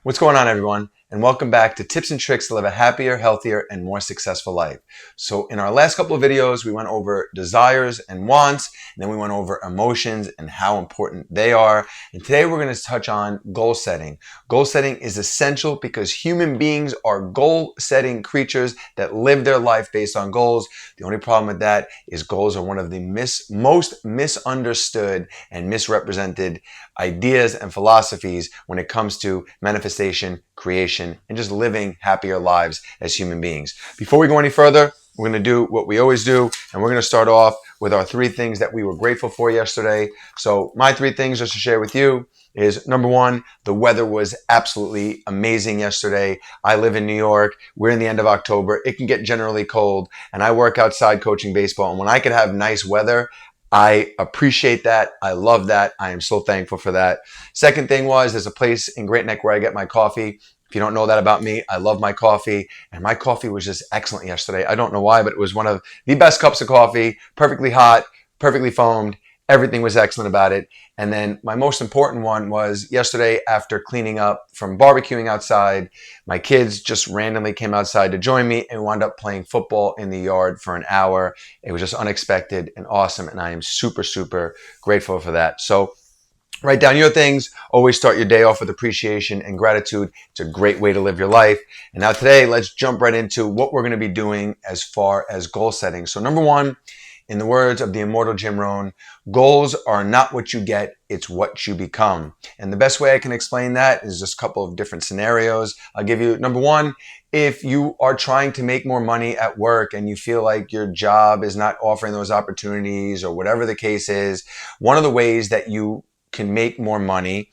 What's going on, everyone? And welcome back to Tips and Tricks to live a happier, healthier, and more successful life. So in our last couple of videos, we went over desires and wants, and then we went over emotions and how important they are. And today we're going to touch on goal setting. Goal setting is essential because human beings are goal-setting creatures that live their life based on goals. The only problem with that is goals are one of the most misunderstood and misrepresented ideas and philosophies when it comes to manifestation, creation, and just living happier lives as human beings. Before we go any further, we're going to do what we always do, and we're going to start off with our 3 things that we were grateful for yesterday. So my 3 things just to share with you is, number 1, the weather was absolutely amazing yesterday. I live in New York. We're in the end of October. It can get generally cold, and I work outside coaching baseball. And when I can have nice weather, I appreciate that. I love that. I am so thankful for that. Second thing was, there's a place in Great Neck where I get my coffee. If you don't know that about me, I love my coffee, and my coffee was just excellent yesterday. I don't know why, but it was one of the best cups of coffee, perfectly hot, perfectly foamed. Everything was excellent about it. And then my most important one was yesterday, after cleaning up from barbecuing outside, my kids just randomly came outside to join me, and we wound up playing football in the yard for an hour. It was just unexpected and awesome, and I am super, super grateful for that. So write down your things. Always start your day off with appreciation and gratitude. It's a great way to live your life. And now today, let's jump right into what we're going to be doing as far as goal setting. So number 1, in the words of the immortal Jim Rohn, goals are not what you get, it's what you become. And the best way I can explain that is just a couple of different scenarios. I'll give you number 1, if you are trying to make more money at work and you feel like your job is not offering those opportunities or whatever the case is, one of the ways that you can make more money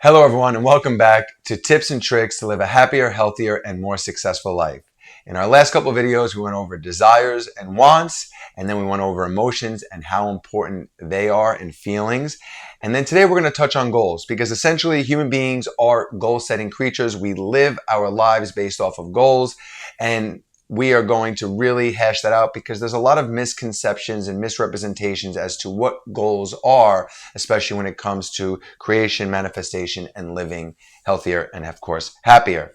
Hello, everyone, and welcome back to Tips and Tricks to live a happier, healthier, and more successful life. In our last couple of videos, we went over desires and wants, and then we went over emotions and how important they are and feelings. And then today we're going to touch on goals, because essentially human beings are goal-setting creatures. We live our lives based off of goals, and we are going to really hash that out because there's a lot of misconceptions and misrepresentations as to what goals are, especially when it comes to creation, manifestation, and living healthier and, of course, happier.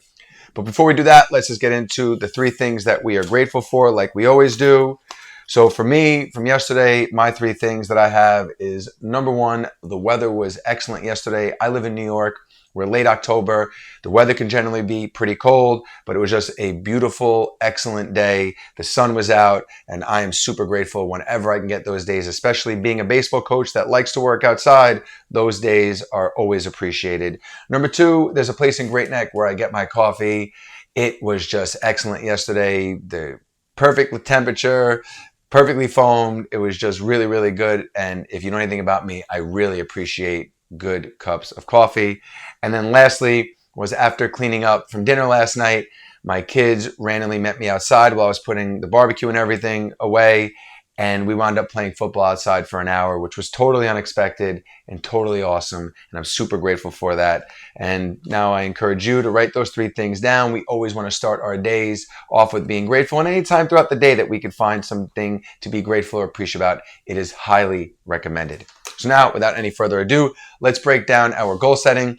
But before we do that, let's just get into the 3 things that we are grateful for, like we always do. So for me, from yesterday, my 3 things that I have is, number 1, the weather was excellent yesterday. I live in New York. We're late October. The weather can generally be pretty cold, but it was just a beautiful, excellent day. The sun was out, and I am super grateful whenever I can get those days, especially being a baseball coach that likes to work outside. Those days are always appreciated. Number 2, there's a place in Great Neck where I get my coffee. It was just excellent yesterday. The perfect temperature, perfectly foamed. It was just really, really good. And if you know anything about me, I really appreciate good cups of coffee. And then lastly was, after cleaning up from dinner last night, my kids randomly met me outside while I was putting the barbecue and everything away, and we wound up playing football outside for an hour, which was totally unexpected and totally awesome, and I'm super grateful for that. And now I encourage you to write those 3 things down. We always want to start our days off with being grateful, and any time throughout the day that we could find something to be grateful or appreciate about, it is highly recommended. So now, without any further ado, let's break down our goal setting.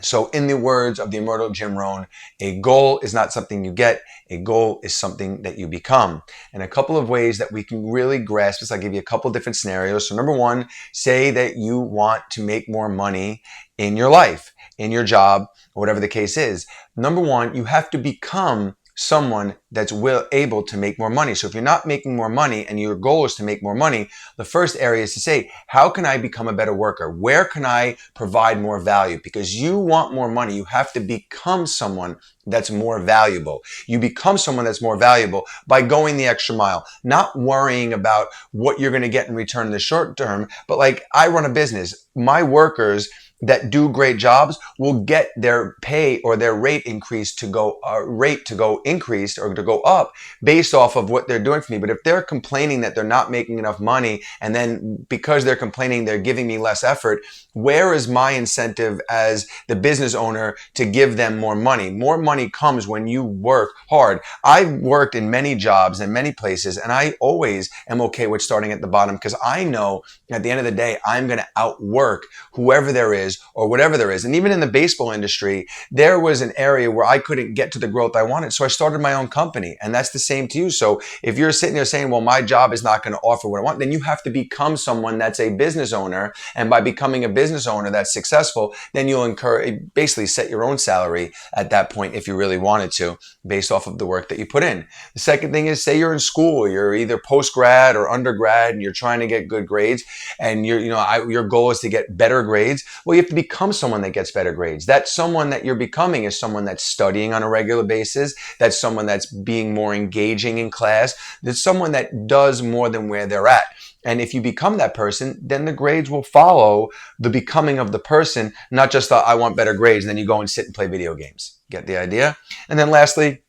So in the words of the immortal Jim Rohn, a goal is not something you get, a goal is something that you become. And a couple of ways that we can really grasp this, I'll give you a couple different scenarios. So number 1, say that you want to make more money in your life, in your job, or whatever the case is. Number 1, you have to become someone that's able to make more money. So if you're not making more money and your goal is to make more money, the first area is to say, how can I become a better worker? Where can I provide more value? Because you want more money, you have to become someone that's more valuable. You become someone that's more valuable by going the extra mile, not worrying about what you're going to get in return in the short term, but like, I run a business. My workers that do great jobs will get their pay or their rate increased to go increased or to go up based off of what they're doing for me. But if they're complaining that they're not making enough money, and then because they're complaining they're giving me less effort, where is my incentive as the business owner to give them more money? More money comes when you work hard. I've worked in many jobs and many places, and I always am okay with starting at the bottom, because I know at the end of the day I'm going to outwork whoever there is or whatever there is. And even in the baseball industry, there was an area where I couldn't get to the growth I wanted. So I started my own company, and that's the same to you. So if you're sitting there saying, well, my job is not going to offer what I want, then you have to become someone that's a business owner. And by becoming a business owner that's successful, then you'll basically set your own salary at that point if you really wanted to, based off of the work that you put in. The second thing is, say you're in school, you're either post-grad or undergrad, and you're trying to get good grades, and your goal is to get better grades. Well, you have to become someone that gets better grades. That someone that you're becoming is someone that's studying on a regular basis. That's someone that's being more engaging in class. That's someone that does more than where they're at. And if you become that person, then the grades will follow the becoming of the person, not just the, I want better grades, and then you go and sit and play video games. Get the idea? And then lastly,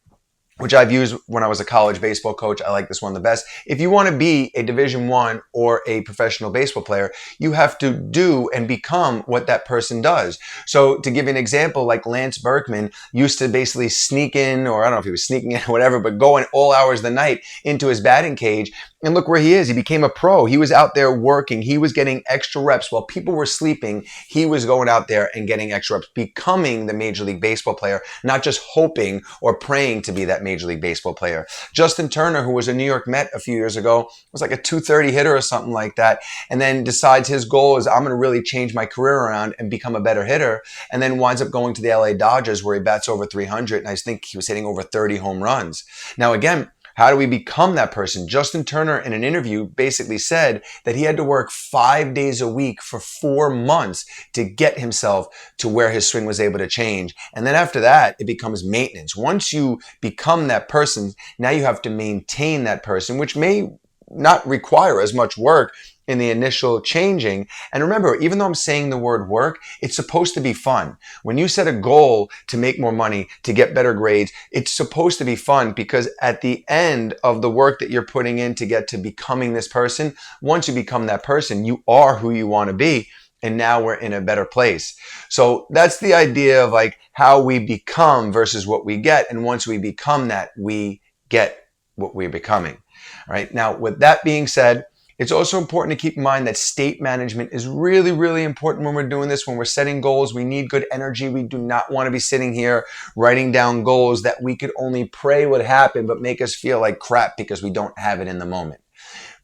which I've used when I was a college baseball coach, I like this one the best. If you want to be a Division I or a professional baseball player, you have to do and become what that person does. So to give you an example, like Lance Berkman used to basically sneak in, or I don't know if he was sneaking in or whatever, but go in all hours of the night into his batting cage. And look where he is. He became a pro. He was out there working. He was getting extra reps. While people were sleeping, he was going out there and getting extra reps, becoming the Major League Baseball player, not just hoping or praying to be that Major League Baseball player. Justin Turner, who was a New York Met a few years ago, was like a 230 hitter or something like that, and then decides his goal is, I'm going to really change my career around and become a better hitter, and then winds up going to the LA Dodgers, where he bats over 300, and I think he was hitting over 30 home runs. Now again, how do we become that person? Justin Turner, in an interview, basically said that he had to work 5 days a week for 4 months to get himself to where his swing was able to change. And then after that, it becomes maintenance. Once you become that person, now you have to maintain that person, which may not require as much work in the initial changing. And remember, even though I'm saying the word work, it's supposed to be fun. When you set a goal to make more money, to get better grades, it's supposed to be fun, because at the end of the work that you're putting in to get to becoming this person, once you become that person, you are who you want to be. And now we're in a better place. So that's the idea of like how we become versus what we get. And once we become that, we get what we're becoming. All right. Now, with that being said, it's also important to keep in mind that state management is really, really important when we're doing this. When we're setting goals, we need good energy. We do not want to be sitting here writing down goals that we could only pray would happen, but make us feel like crap because we don't have it in the moment.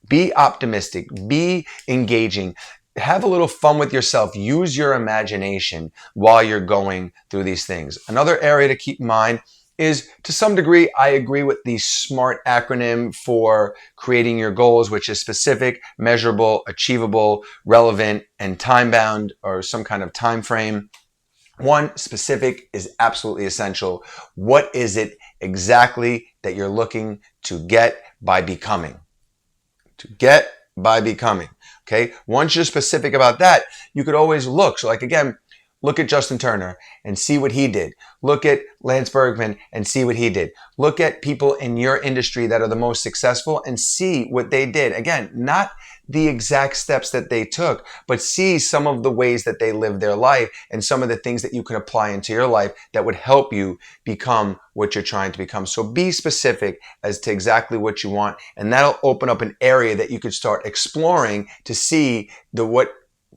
Be optimistic, be engaging, have a little fun with yourself. Use your imagination while you're going through these things. Another area to keep in mind is, to some degree, I agree with the SMART acronym for creating your goals, which is specific, measurable, achievable, relevant, and time-bound, or some kind of time frame. One, specific is absolutely essential. What is it exactly that you're looking to get by becoming? To get by becoming, okay? Once you're specific about that, you could always look. So like, again, look at Justin Turner and see what he did. Look at Lance Berkman and see what he did. Look at people in your industry that are the most successful and see what they did. Again, not the exact steps that they took, but see some of the ways that they lived their life and some of the things that you can apply into your life that would help you become what you're trying to become. So be specific as to exactly what you want, and that'll open up an area that you could start exploring to see what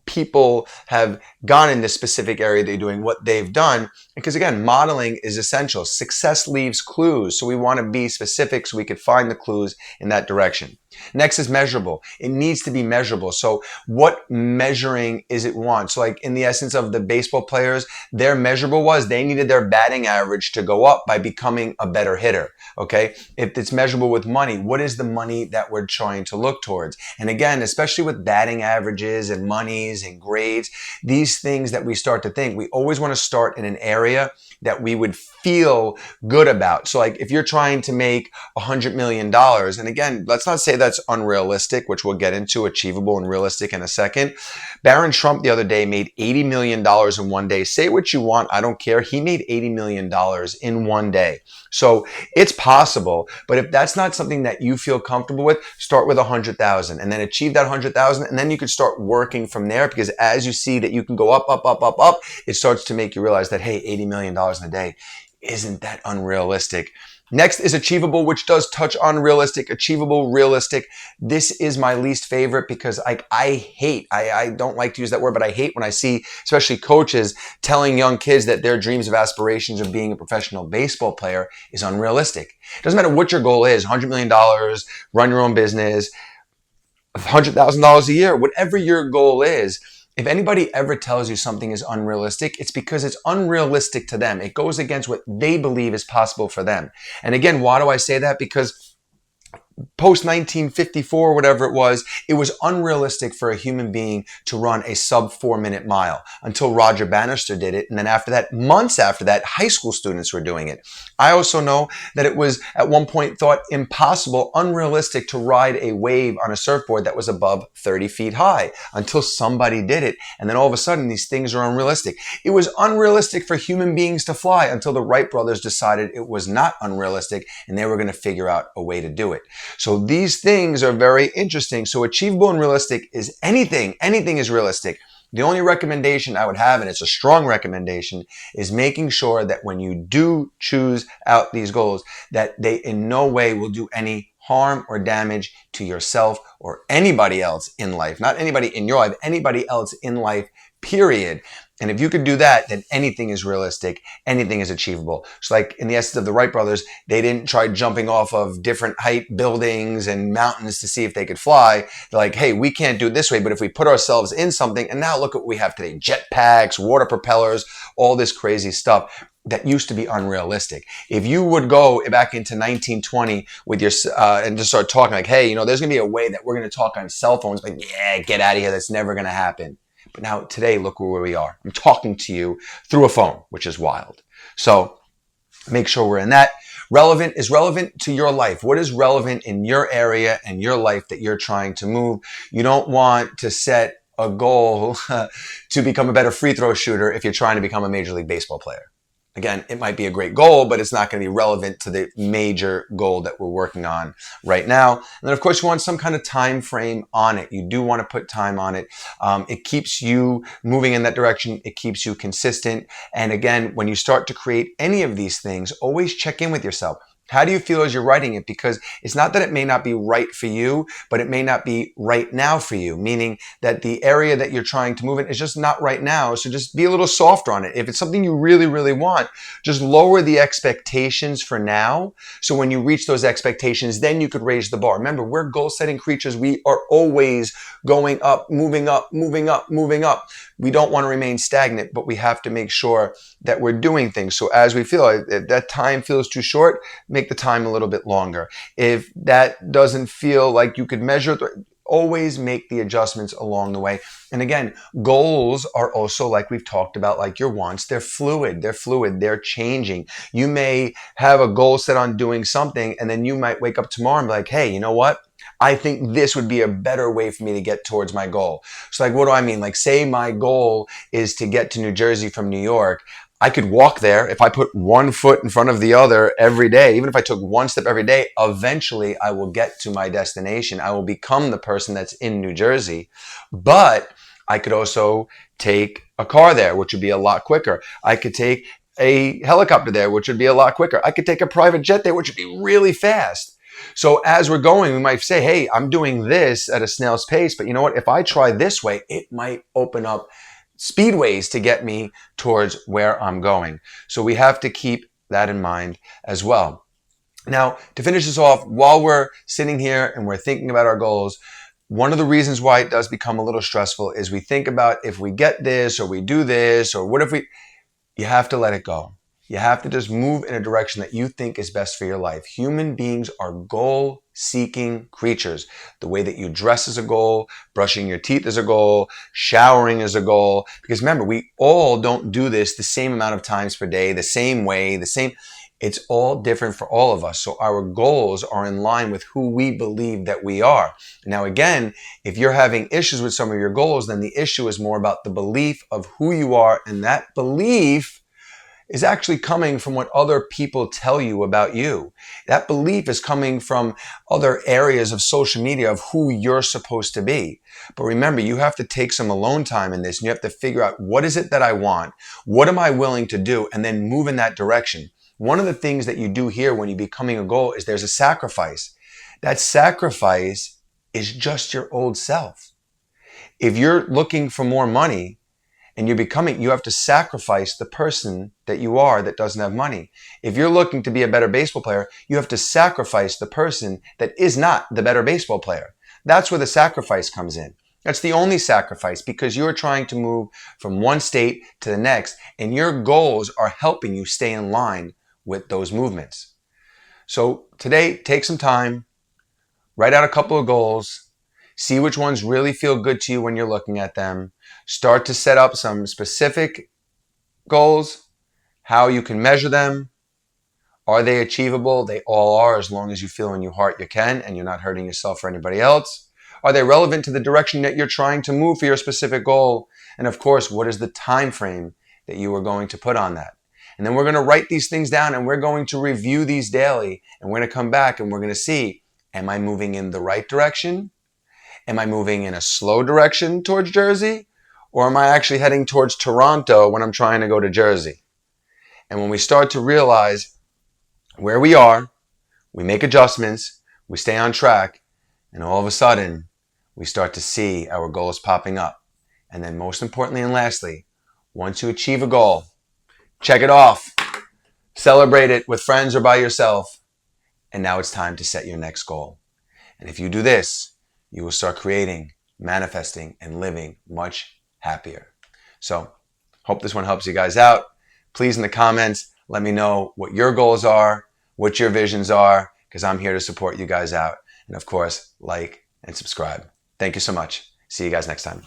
people have gone in this specific area that you're doing, what they've done. Because again, modeling is essential. Success leaves clues. So we want to be specific so we could find the clues in that direction. Next is measurable. It needs to be measurable. So what measuring is it want? So like in the essence of the baseball players, their measurable was they needed their batting average to go up by becoming a better hitter. Okay. If it's measurable with money, what is the money that we're trying to look towards? And again, especially with batting averages and monies amazing grades, these things that we start to think, we always want to start in an area that we would feel good about. So like if you're trying to make $100 million, and again, let's not say that's unrealistic, which we'll get into, achievable and realistic in a second. Barron Trump the other day made $80 million in one day. Say what you want, I don't care. He made $80 million in one day. So it's possible, but if that's not something that you feel comfortable with, start with 100,000 and then achieve that 100,000, and then you can start working from there, because as you see that you can go up, up, up, up, up, it starts to make you realize that, hey, $80 million in a day, isn't that unrealistic? Next is achievable, which does touch on realistic. Achievable, realistic. This is my least favorite because I don't like to use that word, but I hate when I see, especially coaches, telling young kids that their dreams of aspirations of being a professional baseball player is unrealistic. It doesn't matter what your goal is, $100 million, run your own business, $100,000 a year, whatever your goal is. If anybody ever tells you something is unrealistic, it's because it's unrealistic to them. It goes against what they believe is possible for them. And again, why do I say that? Because post 1954, whatever it was unrealistic for a human being to run a sub 4-minute mile until Roger Bannister did it. And then after that, months after that, high school students were doing it. I also know that it was at one point thought impossible, unrealistic to ride a wave on a surfboard that was above 30 feet high until somebody did it. And then all of a sudden, these things are unrealistic. It was unrealistic for human beings to fly until the Wright brothers decided it was not unrealistic and they were going to figure out a way to do it. So these things are very interesting. So achievable and realistic is anything is realistic. The only recommendation I would have, and it's a strong recommendation, is making sure that when you do choose out these goals, that they in no way will do any harm or damage to yourself or anybody else in life. Not anybody in your life, anybody else in life, period. And if you could do that, then anything is realistic, anything is achievable. So like in the essence of the Wright brothers, they didn't try jumping off of different height buildings and mountains to see if they could fly. They're like, hey, we can't do it this way, but if we put ourselves in something, and now look at what we have today, jetpacks, water propellers, all this crazy stuff that used to be unrealistic. If you would go back into 1920 with your, and just start talking like, hey, there's going to be a way that we're going to talk on cell phones, like, yeah, get out of here. That's never going to happen. But now today, look where we are. I'm talking to you through a phone, which is wild. So make sure we're in that. Relevant is relevant to your life. What is relevant in your area and your life that you're trying to move? You don't want to set a goal to become a better free throw shooter if you're trying to become a Major League Baseball player. Again, it might be a great goal, but it's not going to be relevant to the major goal that we're working on right now. And then, of course, you want some kind of time frame on it. You do want to put time on it. It keeps you moving in that direction. It keeps you consistent. And again, when you start to create any of these things, always check in with yourself. How do you feel as you're writing it? Because it's not that it may not be right for you, but it may not be right now for you, meaning that the area that you're trying to move in is just not right now. So just be a little softer on it. If it's something you really, really want, just lower the expectations for now. So when you reach those expectations, then you could raise the bar. Remember, we're goal-setting creatures. We are always going up, moving up, moving up, moving up. We don't want to remain stagnant, but we have to make sure that we're doing things. So as we feel, if that time feels too short, make the time a little bit longer. If that doesn't feel like you could measure, always make the adjustments along the way. And again, goals are also, like we've talked about, like your wants, they're fluid, they're changing. You may have a goal set on doing something, and then you might wake up tomorrow and be like, hey, you know what? I think this would be a better way for me to get towards my goal. So like, what do I mean? Like, say my goal is to get to New Jersey from New York. I could walk there. If I put one foot in front of the other every day, even if I took one step every day, eventually I will get to my destination. I will become the person that's in New Jersey. But I could also take a car there, which would be a lot quicker. I could take a helicopter there, which would be a lot quicker. I could take a private jet there, which would be really fast. So as we're going, we might say, hey, I'm doing this at a snail's pace, but you know what? If I try this way, it might open up speedways to get me towards where I'm going. So we have to keep that in mind as well. Now, to finish this off, while we're sitting here and we're thinking about our goals, one of the reasons why it does become a little stressful is we think about if we get this or we do this or what if we, you have to let it go. You have to just move in a direction that you think is best for your life. Human beings are goal goal-seeking creatures. The way that you dress is a goal, brushing your teeth is a goal, showering is a goal. Because remember, we all don't do this the same amount of times per day, the same way, it's all different for all of us. So our goals are in line with who we believe that we are. Now, again, if you're having issues with some of your goals, then the issue is more about the belief of who you are. And that belief is actually coming from what other people tell you about you. That belief is coming from other areas of social media of who you're supposed to be. But remember, you have to take some alone time in this, and you have to figure out, what is it that I want? What am I willing to do? And then move in that direction. One of the things that you do here when you're becoming a goal is there's a sacrifice. That sacrifice is just your old self. If you're looking for more money, and you have to sacrifice the person that you are that doesn't have money. If you're looking to be a better baseball player, you have to sacrifice the person that is not the better baseball player. That's where the sacrifice comes in. That's the only sacrifice, because you're trying to move from one state to the next, and your goals are helping you stay in line with those movements. So today, take some time, write out a couple of goals, see which ones really feel good to you when you're looking at them. Start to set up some specific goals, how you can measure them. Are they achievable? They all are, as long as you feel in your heart you can and you're not hurting yourself or anybody else. Are they relevant to the direction that you're trying to move for your specific goal? And of course, what is the time frame that you are going to put on that? And then we're going to write these things down, and we're going to review these daily, and we're going to come back and we're going to see, am I moving in the right direction? Am I moving in a slow direction towards Jersey? Or am I actually heading towards Toronto when I'm trying to go to Jersey? And when we start to realize where we are, we make adjustments, we stay on track, and all of a sudden, we start to see our goals popping up. And then most importantly and lastly, once you achieve a goal, check it off, celebrate it with friends or by yourself, and now it's time to set your next goal. And if you do this, you will start creating, manifesting, and living much happier. So, hope this one helps you guys out. Please, in the comments, let me know what your goals are, what your visions are, because I'm here to support you guys out. And of course, like and subscribe. Thank you so much. See you guys next time.